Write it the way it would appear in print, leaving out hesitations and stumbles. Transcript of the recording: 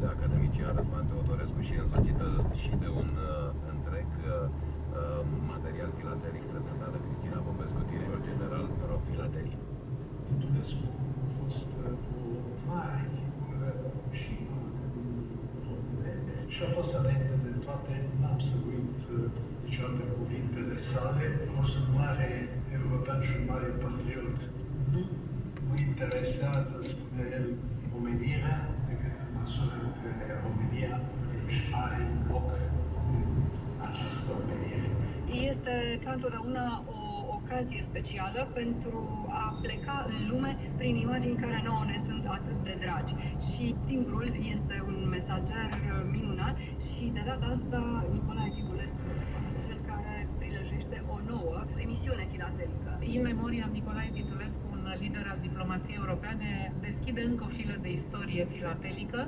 de academician Răzvan Teodorescu și însoțită și de un întreg material filatelic prezentat de Cristina Popescu, director general ROC Filatelii. Tulescu a fost o mare figură și a fost înainte de toate, n-am să uit niciodată cuvintele sale. A fost un mare european și un mare patriot. Nu mă interesează, spune el, omenirea, decât în măsură în care România își are un loc în această omenire. Este ca întotdeauna o ocazie specială pentru a pleca în lume prin imagini care nouă ne sunt atât de dragi. Și timbrul este un mesager minunat și de data asta Nicolae Titulescu este cel care prilejește o nouă emisiune filatelică. In memoria Nicolae Titulescu, un lider al diplomației europene, deschide încă o filă de istorie filatelică.